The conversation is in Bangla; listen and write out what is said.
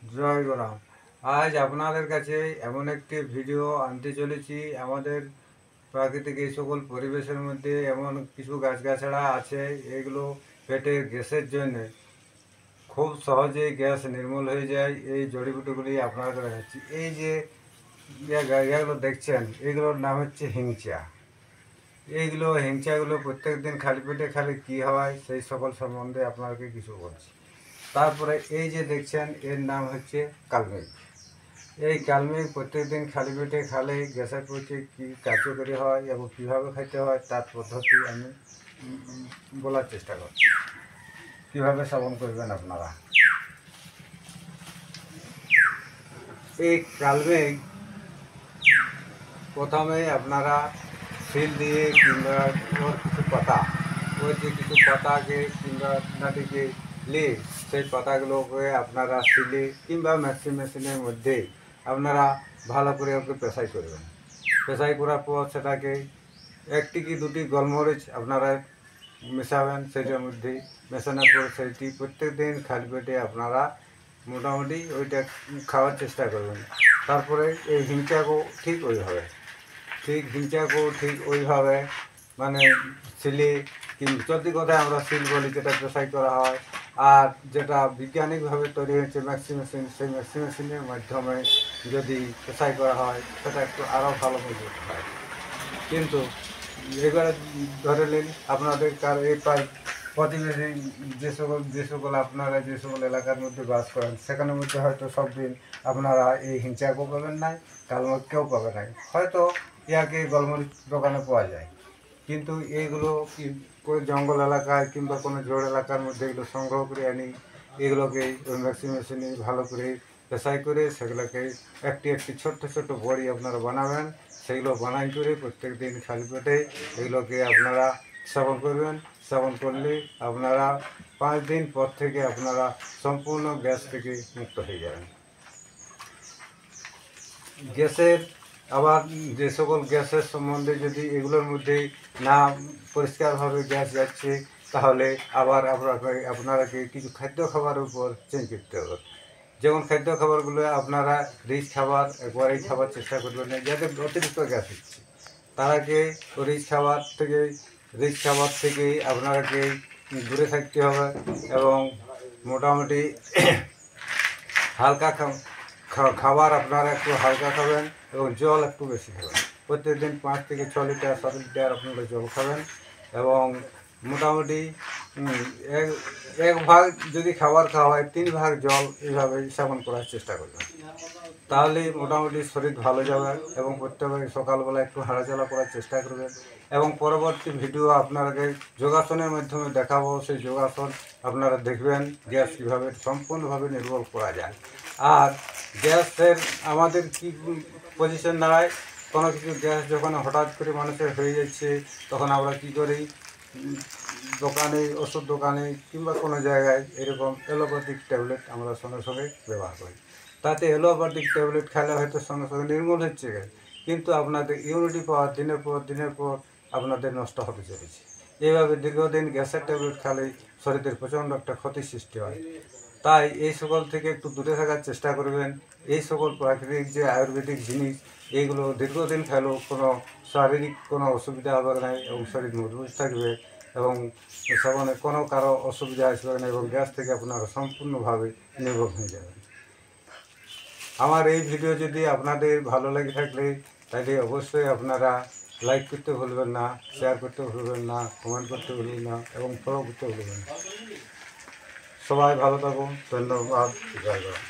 জয় গোরাম। আজ আপনাদের কাছে এমন একটি ভিডিও আনতে চলেছি। আমাদের প্রাকৃতিক এই সকল পরিবেশের মধ্যে এমন কিছু গাছগাছড়া আছে, এগুলো পেটের গ্যাসের জন্য খুব সহজেই গ্যাস নির্মূল হয়ে যায়। এই জড়িবুটিগুলি আপনাদের দেখাচ্ছি। এই যে ইয়েগুলো দেখছেন, এগুলোর নাম হচ্ছে হিংচা। এইগুলো হিংচাগুলো প্রত্যেক দিন খালি পেটে খালি কী হয় সেই সকল সম্বন্ধে আপনাকে কিছু বলছি। তারপরে এই যে দেখছেন, এর নাম হচ্ছে কালমেঘ। এই কালমেঘ প্রত্যেকদিন খালি পেটে খালে গ্যাসের পক্ষে কী কার্যকরী হয় এবং কীভাবে খাইতে হয় তার পদ্ধতি আমি বলার চেষ্টা করছি। কীভাবে সেবন করবেন আপনারা। এই কালমেঘ প্রথমে আপনারা শিল দিয়ে কিংবা ওর কিছু পাতা, ওই যে কিছু পাতাকে কিংবা নাটিকে নিয়ে সেই পাতাগুলোকে আপনারা শিলে কিংবা মেশিনের মধ্যে আপনারা ভালো করে ওকে পেশাই করবেন। পেশাই করার পর সেটাকে একটি কি দুটি গোলমরিচ আপনারা মেশাবেন সেটার মধ্যে। মেশানোর পর সেইটি প্রত্যেক দিন খালি পেটে আপনারা মোটামুটি ওইটা খাওয়ার চেষ্টা করবেন। তারপরে এই হিংচাকেও ঠিক ওইভাবে মানে শিলে চলতি কথায় আমরা শিল বলি, যেটা পেশাই করা হয়। আর যেটা বিজ্ঞানিকভাবে তৈরি হয়েছে মেশিন, সেই মেশিনের মাধ্যমে যদি পেশাই করা হয় সেটা একটু আরও ভালো মজবুত হয়। কিন্তু এবারে ধরে নিন আপনাদের এই প্রতিবেশী যে সকল আপনারা যে সকল এলাকার মধ্যে বাস করেন, সেখানের মধ্যে হয়তো সব দিন আপনারা এই হিংচাকেও পাবেন নাই, কালমরিচকেও পাবেন নাই। হয়তো ইয়াকে গোলমরিচ দোকানে পাওয়া যায়, কিন্তু এইগুলো কি জঙ্গল এলাকায় কিংবা কোনো জোড় এলাকার মধ্যে এগুলো সংগ্রহ করে আনি। এগুলোকে ওই মেশিনে ভালো করে পেশাই করে সেগুলোকে একটি ছোট্ট বড়ি আপনারা বানাবেন। সেগুলো বানাই করে প্রত্যেক দিন খালি পেটে এগুলোকে আপনারা সেবন করবেন। সেবন করলে আপনারা 5 দিন পর থেকে আপনারা সম্পূর্ণ গ্যাস থেকে মুক্ত হয়ে যাবেন। গ্যাসের আবার যে সকল গ্যাসের সম্বন্ধে যদি এগুলোর মধ্যে না পরিষ্কারভাবে গ্যাস যাচ্ছে, তাহলে আবার আপনারাকে কিছু খাদ্য খাবারের উপর চেঞ্জ করতে হবে। যেমন খাদ্য খাবারগুলো আপনারা রিচ খাবার একবারেই খাবার চেষ্টা করবেন না। যাদের অতিরিক্ত গ্যাস হচ্ছে তারাকে রিচ খাবার থেকে আপনারাকে দূরে থাকতে হবে এবং মোটামুটি হালকা খাবার আপনারা একটু হালকা খাবেন এবং জল একটু বেশি খাবেন। প্রত্যেকদিন 5 থেকে 6 লিটার 7 লিটার আপনারা জল খাবেন এবং মোটামুটি এক ভাগ যদি খাবার খাওয়া হয় 3 ভাগ জল এইভাবে সেবন করার চেষ্টা করবেন। তাহলেই মোটামুটি শরীর ভালো যাবে এবং প্রত্যেকে সকালবেলা একটু হাঁটাচলা করার চেষ্টা করবেন। এবং পরবর্তী ভিডিও আপনাকে যোগাসনের মাধ্যমে দেখাবো। সেই যোগাসন আপনারা দেখবেন গ্যাস কীভাবে সম্পূর্ণভাবে নির্মূল করা যায়। আর গ্যাসের আমাদের কি পজিশন দাঁড়ায়, কোনো কিছু গ্যাস যখন হঠাৎ করে মানুষের হয়ে যাচ্ছে, তখন আমরা কী করি, দোকানে ওষুধ দোকানে কিংবা কোনো জায়গায় এরকম অ্যালোপ্যাথিক ট্যাবলেট আমরা সঙ্গে সঙ্গে ব্যবহার করি। তাতে অ্যালোপ্যাথিক ট্যাবলেট খেলে হয়তো সঙ্গে সঙ্গে নির্মূল হচ্ছে, কিন্তু আপনাদের ইমিউনিটি পাওয়ার দিনের পর আপনাদের নষ্ট হতে চলেছে। এইভাবে দীর্ঘদিন গ্যাসের ট্যাবলেট খেলে শরীরের প্রচণ্ড একটা ক্ষতির সৃষ্টি হয়। তাই এই সকল থেকে একটু দূরে থাকার চেষ্টা করবেন। এই সকল প্রাকৃতিক যে আয়ুর্বেদিক জিনিস, এইগুলো দীর্ঘদিন খেলেও কোনো শারীরিক কোনো অসুবিধা হবে না এবং শরীর মজবুত থাকবে এবং সেবনে কোনো কারো অসুবিধা আসবে না এবং গ্যাস থেকে আপনারা সম্পূর্ণভাবে নির্ভর হয়ে যাবেন। আমার এই ভিডিও যদি আপনাদের ভালো লেগে থাকলে তাহলে অবশ্যই আপনারা লাইক করতে ভুলবেন না, শেয়ার করতে ভুলবেন না, কমেন্ট করতে ভুলবেন না এবং ফলো করতে ভুলবেন না। সবাই ভালো থাকুন। ধন্যবাদ। জয় জয়।